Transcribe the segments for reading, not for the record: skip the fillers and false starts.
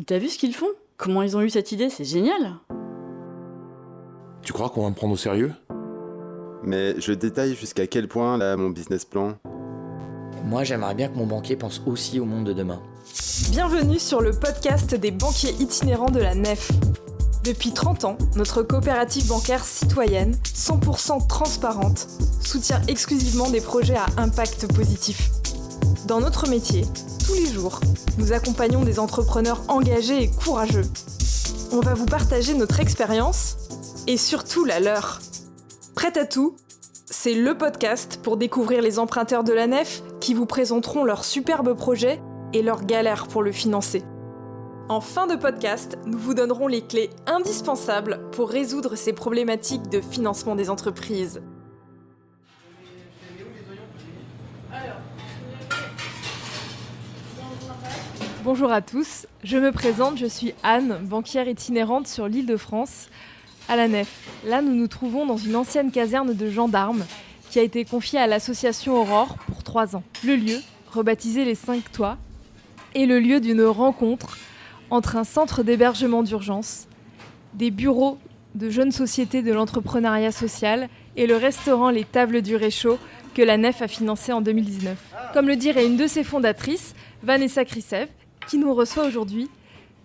T'as vu ce qu'ils font? Comment ils ont eu cette idée? C'est génial! Tu crois qu'on va me prendre au sérieux? Mais je détaille jusqu'à quel point, là, mon business plan. Moi, j'aimerais bien que mon banquier pense aussi au monde de demain. Bienvenue sur le podcast des banquiers itinérants de la Nef. Depuis 30 ans, notre coopérative bancaire citoyenne, 100% transparente, soutient exclusivement des projets à impact positif. Dans notre métier, tous les jours, nous accompagnons des entrepreneurs engagés et courageux. On va vous partager notre expérience et surtout la leur. Prêt à tout? C'est le podcast pour découvrir les emprunteurs de la Nef qui vous présenteront leurs superbes projets et leurs galères pour le financer. En fin de podcast, nous vous donnerons les clés indispensables pour résoudre ces problématiques de financement des entreprises. Bonjour à tous, je me présente, je suis Anne, banquière itinérante sur l'Île-de-France, à la Nef. Là, nous nous trouvons dans une ancienne caserne de gendarmes qui a été confiée à l'association Aurore pour 3 ans. Le lieu, rebaptisé les 5 Toits, est le lieu d'une rencontre entre un centre d'hébergement d'urgence, des bureaux de jeunes sociétés de l'entrepreneuriat social et le restaurant Les Tables du Réchaud que la Nef a financé en 2019. Comme le dirait une de ses fondatrices, Vanessa Krisev, qui nous reçoit aujourd'hui,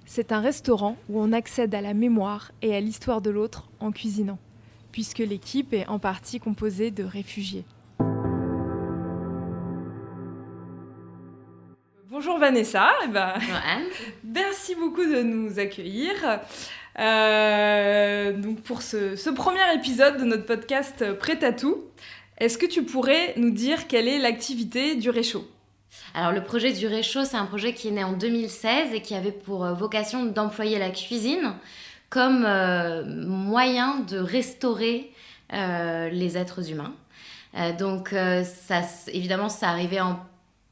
c'est un restaurant où on accède à la mémoire et à l'histoire de l'autre en cuisinant, puisque l'équipe est en partie composée de réfugiés. Bonjour Vanessa, Bonjour Anne. Merci beaucoup de nous accueillir. Donc pour ce premier épisode de notre podcast Prêt à tout, est-ce que tu pourrais nous dire quelle est l'activité du Réchaud ? Alors le projet du Réchaud, c'est un projet qui est né en 2016 et qui avait pour vocation d'employer la cuisine comme moyen de restaurer les êtres humains. Évidemment, ça arrivait en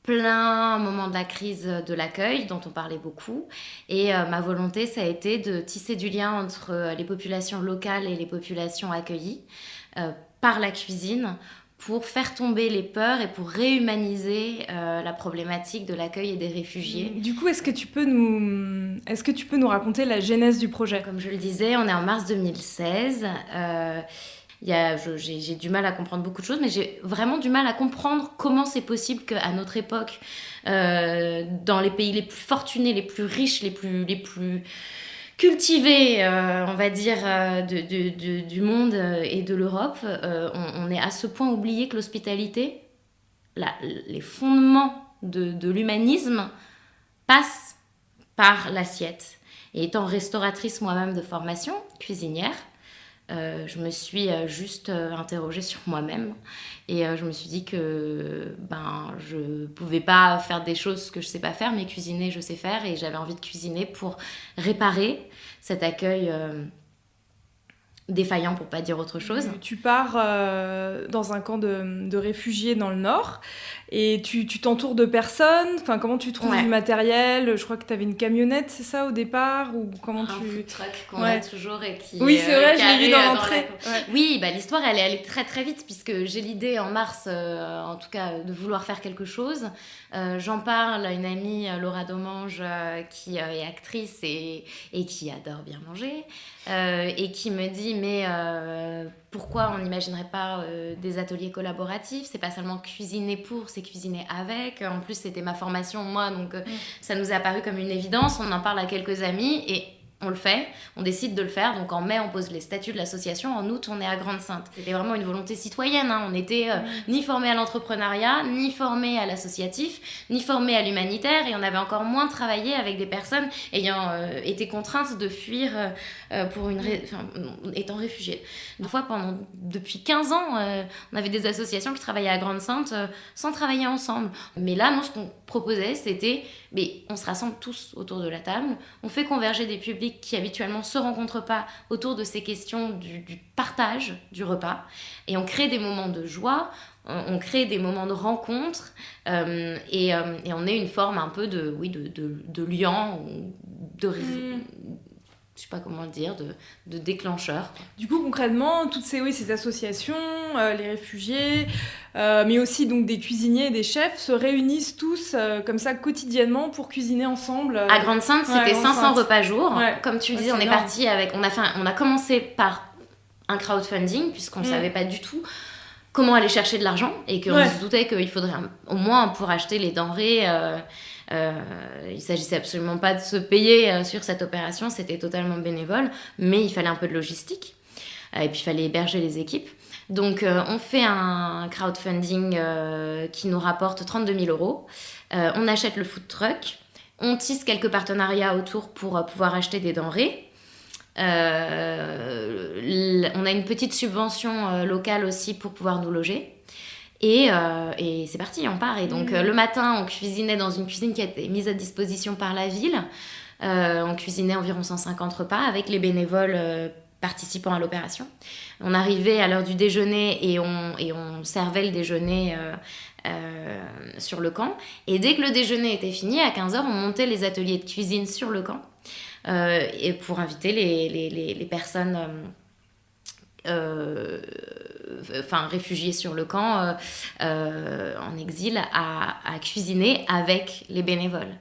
plein moment de la crise de l'accueil, dont on parlait beaucoup. Et ma volonté, ça a été de tisser du lien entre les populations locales et les populations accueillies par la cuisine, pour faire tomber les peurs et pour réhumaniser la problématique de l'accueil et des réfugiés. Du coup, est-ce que tu peux nous raconter la genèse du projet ? Comme je le disais, on est en mars 2016. J'ai du mal à comprendre beaucoup de choses, mais j'ai vraiment du mal à comprendre comment c'est possible qu'à notre époque, dans les pays les plus fortunés, les plus riches, les plus cultivés, on va dire, du monde et de l'Europe, on est à ce point oublié que l'hospitalité, les fondements de l'humanisme passent par l'assiette. Et étant restauratrice moi-même de formation, cuisinière, je me suis juste interrogée sur moi-même et je me suis dit que je pouvais pas faire des choses que je sais pas faire, mais cuisiner je sais faire, et j'avais envie de cuisiner pour réparer cet accueil défaillant, pour pas dire autre chose. Tu pars dans un camp de réfugiés dans le Nord et tu t'entoures de personnes. Enfin, comment tu trouves du matériel ? Je crois que tu avais une camionnette, c'est ça, au départ, ou comment un food truck qu'on a toujours et qui oui, c'est vrai, je l'ai vu dans l'entrée. Oui, l'histoire elle est allée très très vite, puisque j'ai l'idée en mars, en tout cas, de vouloir faire quelque chose. J'en parle à une amie, Laura Domange, qui est actrice et qui adore bien manger, et qui me dit mais pourquoi on n'imaginerait pas des ateliers collaboratifs ? C'est pas seulement cuisiner pour, c'est cuisiner avec. En plus, c'était ma formation, moi, donc ça nous est apparu comme une évidence. On en parle à quelques amis et on le fait, on décide de le faire. Donc en mai, on pose les statuts de l'association. En août, on est à Grande-Synthe. C'était vraiment une volonté citoyenne, hein. On n'était ni formés à l'entrepreneuriat, ni formés à l'associatif, ni formés à l'humanitaire. Et on avait encore moins travaillé avec des personnes ayant été contraintes de fuir étant réfugiées. Une fois, depuis 15 ans, on avait des associations qui travaillaient à Grande-Synthe sans travailler ensemble. Mais là, nous, ce qu'on proposait, c'était on se rassemble tous autour de la table, on fait converger des publics qui habituellement ne se rencontrent pas autour de ces questions du partage du repas, et on crée des moments de joie, on crée des moments de rencontre, et on est une forme un peu de liant, je sais pas comment le dire, de déclencheur. Du coup, concrètement, toutes ces associations, les réfugiés, mais aussi donc des cuisiniers et des chefs se réunissent tous comme ça quotidiennement pour cuisiner ensemble. À Grande-Sainte, c'était 500 repas jour. Ouais. Comme tu le disais, c'est on est énorme. parti avec... On a commencé par un crowdfunding, puisqu'on ne savait pas du tout comment aller chercher de l'argent, et qu'on se doutait qu'il faudrait au moins pour acheter les denrées... il s'agissait absolument pas de se payer sur cette opération, c'était totalement bénévole, mais il fallait un peu de logistique et puis il fallait héberger les équipes. Donc on fait un crowdfunding qui nous rapporte 32 000 euros. On achète le food truck, on tisse quelques partenariats autour pour pouvoir acheter des denrées. On a une petite subvention locale aussi pour pouvoir nous loger. Et c'est parti, on part. Et donc, le matin, on cuisinait dans une cuisine qui a été mise à disposition par la ville. On cuisinait environ 150 repas avec les bénévoles participant à l'opération. On arrivait à l'heure du déjeuner et on servait le déjeuner sur le camp. Et dès que le déjeuner était fini, à 15h, on montait les ateliers de cuisine sur le camp et pour inviter les personnes... réfugiés sur le camp en exil à cuisiner avec les bénévoles.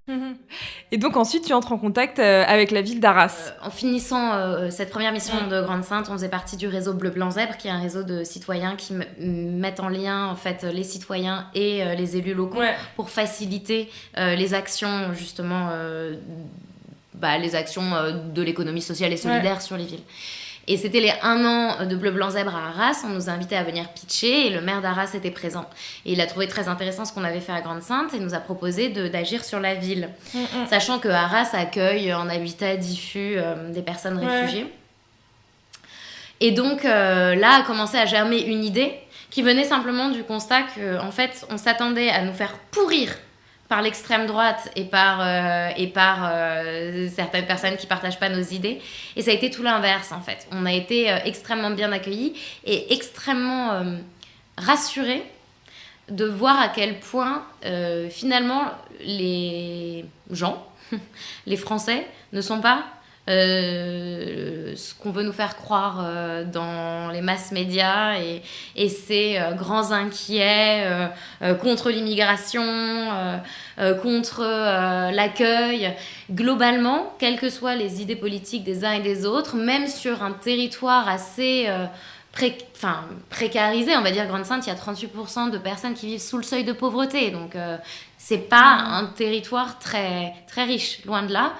Et donc ensuite tu entres en contact avec la ville d'Arras. En finissant cette première mission de Grande-Sainte, on faisait partie du réseau Bleu Blanc Zèbre, qui est un réseau de citoyens qui mettent en lien en fait les citoyens et les élus locaux pour faciliter les actions justement les actions de l'économie sociale et solidaire sur les villes. Et c'était les 1 an de Bleu Blanc Zèbre à Arras. On nous a invités à venir pitcher et le maire d'Arras était présent. Et il a trouvé très intéressant ce qu'on avait fait à Grande-Sainte et nous a proposé d'agir sur la ville. Sachant que Arras accueille en habitat diffus des personnes réfugiées. Et donc là a commencé à germer une idée qui venait simplement du constat qu'en fait on s'attendait à nous faire pourrir par l'extrême droite et par certaines personnes qui partagent pas nos idées. Et ça a été tout l'inverse, en fait. On a été extrêmement bien accueillis et extrêmement rassurés de voir à quel point, finalement, les gens, les Français, ne sont pas ce qu'on veut nous faire croire dans les masses médias et ces grands inquiets contre l'immigration, contre l'accueil. Globalement, quelles que soient les idées politiques des uns et des autres, même sur un territoire assez précarisé, on va dire Grande-Sainte, il y a 38% de personnes qui vivent sous le seuil de pauvreté, donc c'est pas un territoire très, très riche, loin de là.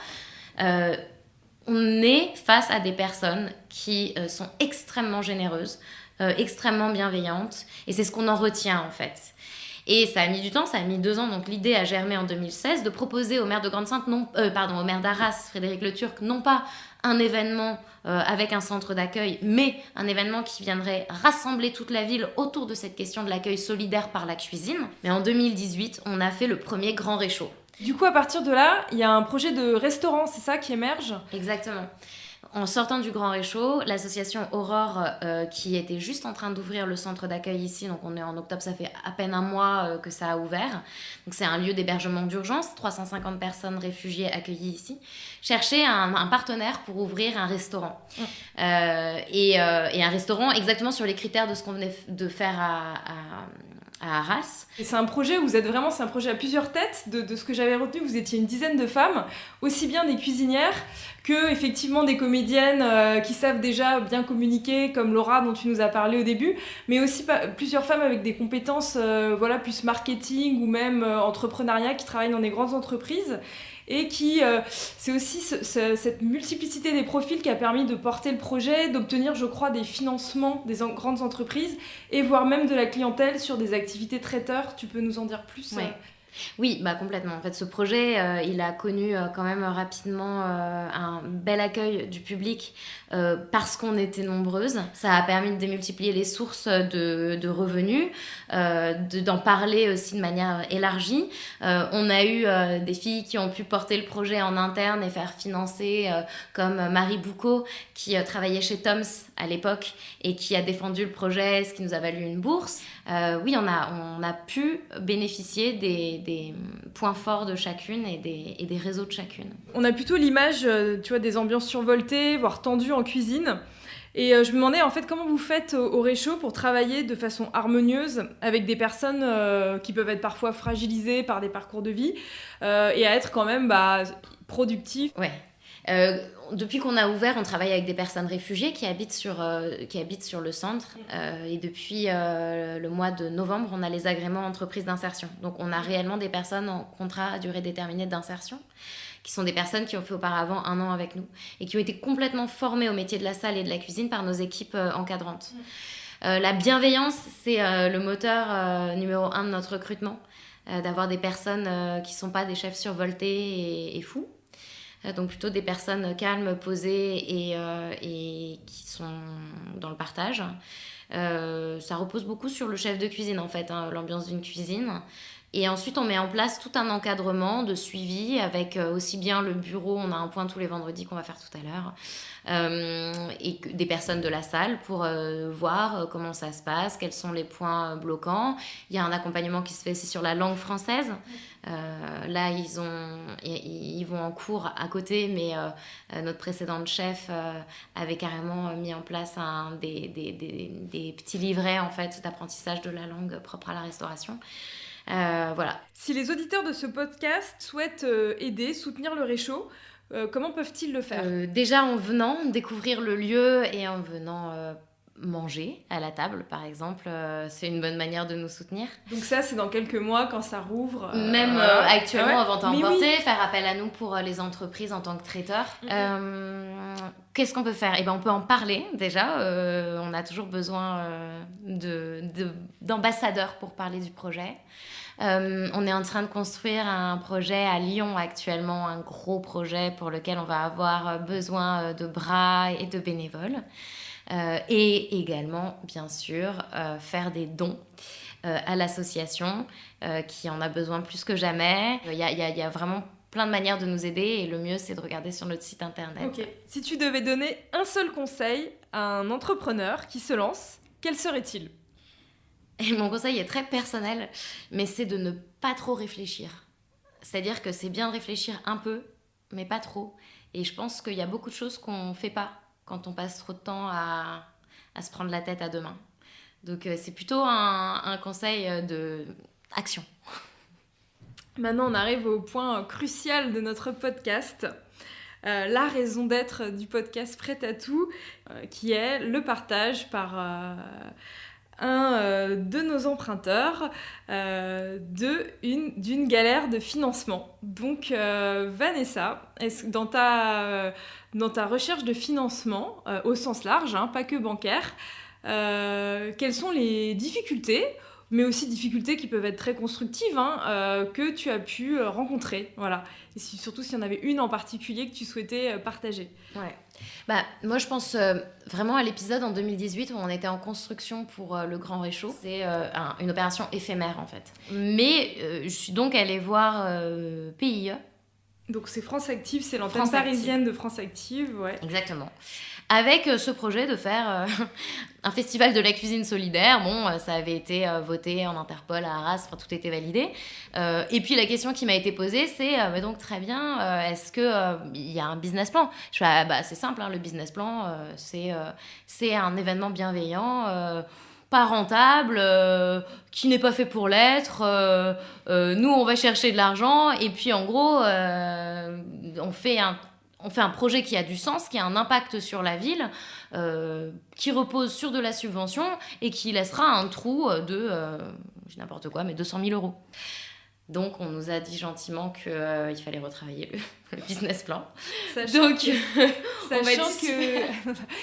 On est face à des personnes qui sont extrêmement généreuses, extrêmement bienveillantes, et c'est ce qu'on en retient en fait. Et ça a mis du temps, ça a mis 2 ans, donc l'idée a germé en 2016 de proposer au maire de Grande-Sainte, au maire d'Arras, Frédéric Le Turc, non pas un événement avec un centre d'accueil, mais un événement qui viendrait rassembler toute la ville autour de cette question de l'accueil solidaire par la cuisine. Mais en 2018, on a fait le premier grand réchaud. Du coup, à partir de là, il y a un projet de restaurant, c'est ça qui émerge ? Exactement. En sortant du Grand Réchaud, l'association Aurore, qui était juste en train d'ouvrir le centre d'accueil ici, donc on est en octobre, ça fait à peine 1 mois que ça a ouvert. Donc c'est un lieu d'hébergement d'urgence, 350 personnes réfugiées accueillies ici, cherchait un partenaire pour ouvrir un restaurant. Et un restaurant exactement sur les critères de ce qu'on venait de faire à Arras. Et c'est un projet où vous êtes vraiment, c'est un projet à plusieurs têtes. De ce que j'avais retenu, vous étiez une dizaine de femmes, aussi bien des cuisinières que effectivement des comédiennes qui savent déjà bien communiquer, comme Laura dont tu nous as parlé au début, mais aussi plusieurs femmes avec des compétences plus marketing ou même entrepreneuriat qui travaillent dans des grandes entreprises. Et qui, c'est aussi cette multiplicité des profils qui a permis de porter le projet, d'obtenir, je crois, des financements des grandes entreprises et voire même de la clientèle sur des activités traiteurs. Tu peux nous en dire plus ? Oui, complètement. En fait, ce projet, il a connu quand même rapidement un bel accueil du public parce qu'on était nombreuses. Ça a permis de démultiplier les sources de revenus, d'en parler aussi de manière élargie. On a eu des filles qui ont pu porter le projet en interne et faire financer, comme Marie Boucaud, qui travaillait chez Toms à l'époque et qui a défendu le projet, ce qui nous a valu une bourse. Oui, on a pu bénéficier des points forts de chacune et des réseaux de chacune. On a plutôt l'image, tu vois, des ambiances survoltées, voire tendues en cuisine. Et je me demandais en fait comment vous faites au Réchaud pour travailler de façon harmonieuse avec des personnes qui peuvent être parfois fragilisées par des parcours de vie et à être quand même productives. Ouais. Depuis qu'on a ouvert, on travaille avec des personnes réfugiées qui habitent sur le centre. Et depuis le mois de novembre, on a les agréments entreprises d'insertion. Donc on a réellement des personnes en contrat à durée déterminée d'insertion, qui sont des personnes qui ont fait auparavant 1 an avec nous et qui ont été complètement formées au métier de la salle et de la cuisine par nos équipes encadrantes. La bienveillance, c'est le moteur numéro 1 de notre recrutement, d'avoir des personnes qui ne sont pas des chefs survoltés et fous. Donc plutôt des personnes calmes, posées et qui sont dans le partage. Ça repose beaucoup sur le chef de cuisine en fait, l'ambiance d'une cuisine. Et ensuite, on met en place tout un encadrement de suivi avec aussi bien le bureau, on a un point tous les vendredis qu'on va faire tout à l'heure, et des personnes de la salle pour voir comment ça se passe, quels sont les points bloquants. Il y a un accompagnement qui se fait aussi sur la langue française. Là, ils vont en cours à côté, mais notre précédente chef avait carrément mis en place des petits livrets en fait, d'apprentissage de la langue propre à la restauration. Voilà. Si les auditeurs de ce podcast souhaitent aider, soutenir le Réchaud, comment peuvent-ils le faire ? Déjà en venant découvrir le lieu et en venant manger à la table, par exemple, c'est une bonne manière de nous soutenir. Donc ça, c'est dans quelques mois quand ça rouvre. Même actuellement, en vente à emporter, oui. faire appel à nous pour les entreprises en tant que traiteurs. Qu'est-ce qu'on peut faire ? On peut en parler déjà. On a toujours besoin d'ambassadeurs pour parler du projet. On est en train de construire un projet à Lyon actuellement, un gros projet pour lequel on va avoir besoin de bras et de bénévoles. Et également, bien sûr, faire des dons à l'association qui en a besoin plus que jamais. Il y a vraiment plein de manières de nous aider et le mieux, c'est de regarder sur notre site internet. Ok. Si tu devais donner un seul conseil à un entrepreneur qui se lance, quel serait-il ? Et mon conseil est très personnel, mais c'est de ne pas trop réfléchir. C'est-à-dire que c'est bien de réfléchir un peu, mais pas trop. Et je pense qu'il y a beaucoup de choses qu'on ne fait pas quand on passe trop de temps à se prendre la tête à deux mains. Donc c'est plutôt un conseil d'action. Maintenant, on arrive au point crucial de notre podcast. La raison d'être du podcast Prêt à tout, qui est le partage par un de nos emprunteurs d'une galère de financement. Donc Vanessa, dans ta recherche de financement, au sens large, pas que bancaire, quelles sont les difficultés, mais aussi difficultés qui peuvent être très constructives, que tu as pu rencontrer, voilà. Et surtout s'il y en avait une en particulier que tu souhaitais partager. Ouais. Moi, je pense vraiment à l'épisode en 2018 où on était en construction pour le Grand Réchaud. C'est une opération éphémère, en fait. Mais je suis donc allée voir PIE. Donc c'est France Active, c'est l'antenne parisienne de France Active, ouais. Exactement. Avec ce projet de faire un festival de la cuisine solidaire. Bon, ça avait été voté en Interpol à Arras, tout était validé. Et puis la question qui m'a été posée, c'est donc très bien, est-ce qu'il y a un business plan ? Je fais, c'est simple, le business plan, c'est un événement bienveillant, pas rentable, qui n'est pas fait pour l'être. Nous, on va chercher de l'argent et puis en gros, on fait un projet qui a du sens, qui a un impact sur la ville, qui repose sur de la subvention et qui laissera un trou de, j'ai n'importe quoi, mais 200 000 €. Donc, on nous a dit gentiment qu'il fallait retravailler le business plan.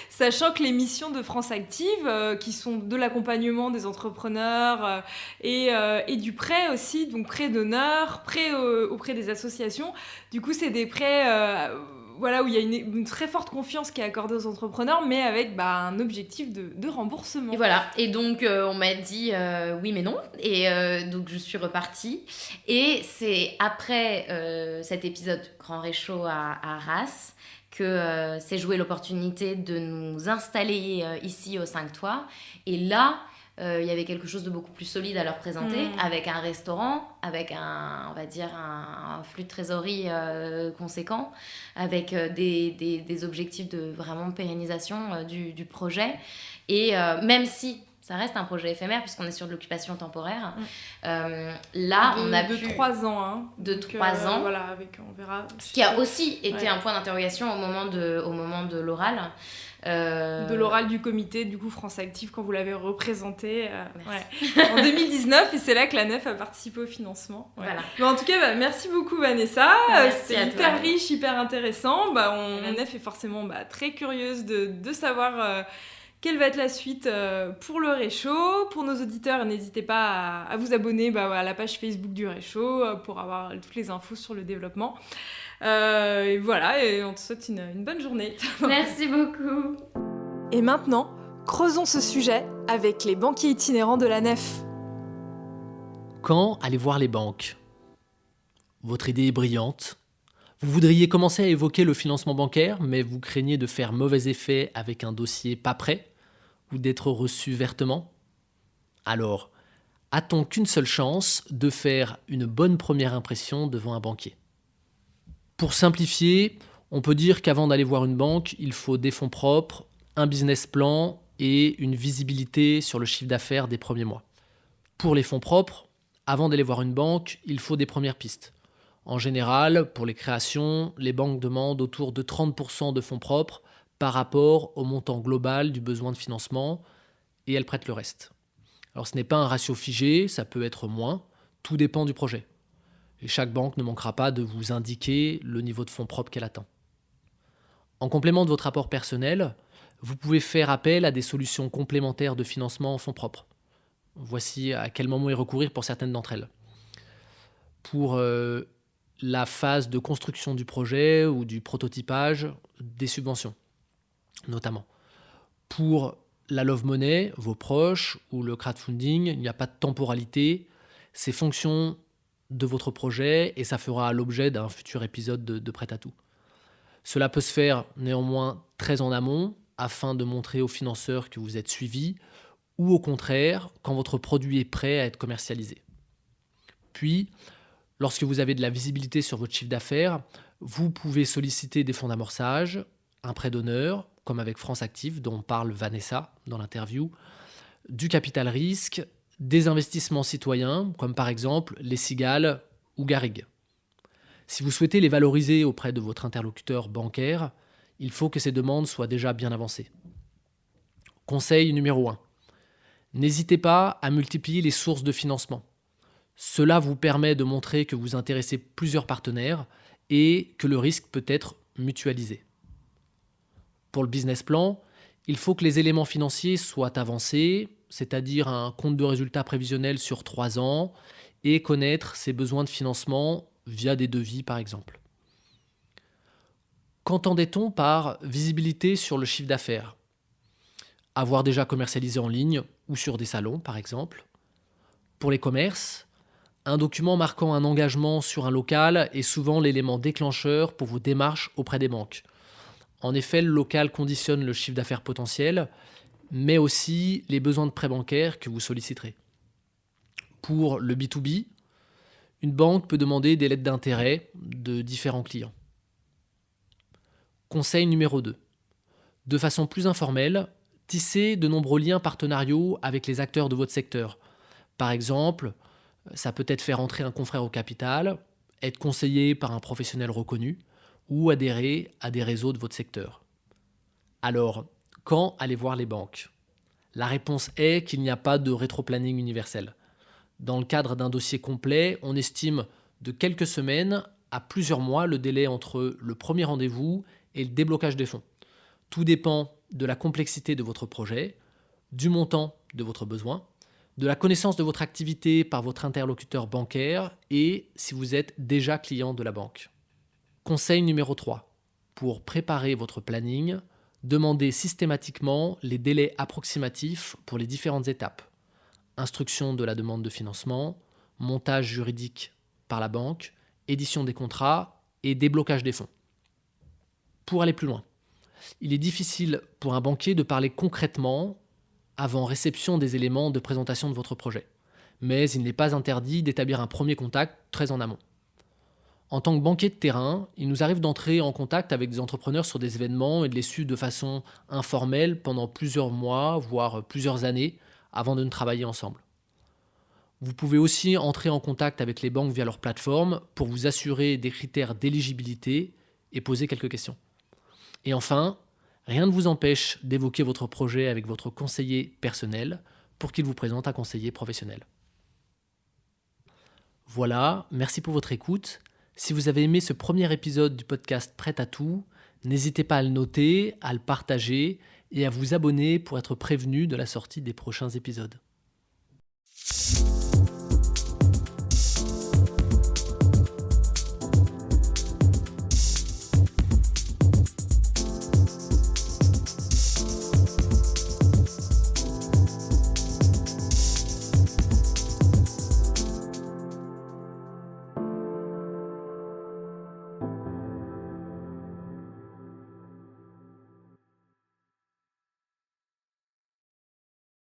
Sachant que les missions de France Active, qui sont de l'accompagnement des entrepreneurs et du prêt aussi, donc prêt d'honneur, prêt auprès des associations, du coup, c'est des prêts... où il y a une très forte confiance qui est accordée aux entrepreneurs, mais avec un objectif de remboursement. Et voilà, et donc on m'a dit oui mais non, et donc je suis repartie. Et c'est après cet épisode Grand Réchaud à Arras que s'est jouée l'opportunité de nous installer ici au 5 Toits. Et là, il y avait quelque chose de beaucoup plus solide à leur présenter, avec un restaurant, avec on va dire un flux de trésorerie conséquent, avec des objectifs de vraiment pérennisation du projet. Et même si ça reste un projet éphémère, puisqu'on est sur de l'occupation temporaire, là, on a de pu... 3 ans. Hein. De 3 ans. Voilà, on verra. Ce qui a aussi été un point d'interrogation au moment de l'oral. De l'oral du comité, du coup, France Active, quand vous l'avez représenté Merci. en 2019. Et c'est là que la Nef a participé au financement. Ouais. Voilà. Mais en tout cas, merci beaucoup, Vanessa. Merci à C'est hyper toi. riche, hyper intéressant. La Nef est forcément très curieuse de savoir... quelle va être la suite pour le Réchaud. Pour nos auditeurs, n'hésitez pas à vous abonner à la page Facebook du Réchaud pour avoir toutes les infos sur le développement. Et voilà, et on te souhaite une bonne journée. Merci beaucoup. Et maintenant, creusons ce sujet avec les banquiers itinérants de la Nef. Quand allez voir les banques ? Votre idée est brillante. Vous voudriez commencer à évoquer le financement bancaire, mais vous craignez de faire mauvais effet avec un dossier pas prêt ou d'être reçu vertement ? Alors, a-t-on qu'une seule chance de faire une bonne première impression devant un banquier ? Pour simplifier, on peut dire qu'avant d'aller voir une banque, il faut des fonds propres, un business plan et une visibilité sur le chiffre d'affaires des premiers mois. Pour les fonds propres, avant d'aller voir une banque, il faut des premières pistes. En général, pour les créations, les banques demandent autour de 30% de fonds propres par rapport au montant global du besoin de financement et elles prêtent le reste. Alors ce n'est pas un ratio figé, ça peut être moins, tout dépend du projet. Et chaque banque ne manquera pas de vous indiquer le niveau de fonds propres qu'elle attend. En complément de votre apport personnel, vous pouvez faire appel à des solutions complémentaires de financement en fonds propres. Voici à quel moment y recourir pour certaines d'entre elles. Pour la phase de construction du projet ou du prototypage, des subventions, notamment. Pour la love money, vos proches, ou le crowdfunding, il n'y a pas de temporalité. C'est fonction de votre projet et ça fera l'objet d'un futur épisode de Prêt à tout. Cela peut se faire néanmoins très en amont afin de montrer aux financeurs que vous êtes suivi ou au contraire quand votre produit est prêt à être commercialisé. Puis, lorsque vous avez de la visibilité sur votre chiffre d'affaires, vous pouvez solliciter des fonds d'amorçage, un prêt d'honneur, comme avec France Active, dont parle Vanessa dans l'interview, du capital risque, des investissements citoyens, comme par exemple les Cigales ou Garrigue. Si vous souhaitez les valoriser auprès de votre interlocuteur bancaire, il faut que ces demandes soient déjà bien avancées. Conseil numéro 1. N'hésitez pas à multiplier les sources de financement. Cela vous permet de montrer que vous intéressez plusieurs partenaires et que le risque peut être mutualisé. Pour le business plan, il faut que les éléments financiers soient avancés, c'est-à-dire un compte de résultats prévisionnel sur 3 ans et connaître ses besoins de financement via des devis par exemple. Qu'entendait-on par visibilité sur le chiffre d'affaires ? Avoir déjà commercialisé en ligne ou sur des salons par exemple. Pour les commerces, un document marquant un engagement sur un local est souvent l'élément déclencheur pour vos démarches auprès des banques. En effet, le local conditionne le chiffre d'affaires potentiel, mais aussi les besoins de prêt bancaire que vous solliciterez. Pour le B2B, une banque peut demander des lettres d'intérêt de différents clients. Conseil numéro 2. De façon plus informelle, tissez de nombreux liens partenariaux avec les acteurs de votre secteur. Par exemple, ça peut être faire entrer un confrère au capital, être conseillé par un professionnel reconnu ou adhérer à des réseaux de votre secteur. Alors, quand aller voir les banques ? La réponse est qu'il n'y a pas de rétroplanning universel. Dans le cadre d'un dossier complet, on estime de quelques semaines à plusieurs mois le délai entre le premier rendez-vous et le déblocage des fonds. Tout dépend de la complexité de votre projet, du montant de votre besoin, de la connaissance de votre activité par votre interlocuteur bancaire et si vous êtes déjà client de la banque. Conseil numéro 3. Pour préparer votre planning, demandez systématiquement les délais approximatifs pour les différentes étapes. Instruction de la demande de financement, montage juridique par la banque, édition des contrats et déblocage des fonds. Pour aller plus loin, il est difficile pour un banquier de parler concrètement avant réception des éléments de présentation de votre projet. Mais il n'est pas interdit d'établir un premier contact très en amont. En tant que banquier de terrain, il nous arrive d'entrer en contact avec des entrepreneurs sur des événements et de les suivre de façon informelle pendant plusieurs mois, voire plusieurs années, avant de ne travailler ensemble. Vous pouvez aussi entrer en contact avec les banques via leur plateforme pour vous assurer des critères d'éligibilité et poser quelques questions. Et enfin, rien ne vous empêche d'évoquer votre projet avec votre conseiller personnel pour qu'il vous présente un conseiller professionnel. Voilà, merci pour votre écoute. Si vous avez aimé ce premier épisode du podcast Prêt à tout, n'hésitez pas à le noter, à le partager et à vous abonner pour être prévenu de la sortie des prochains épisodes.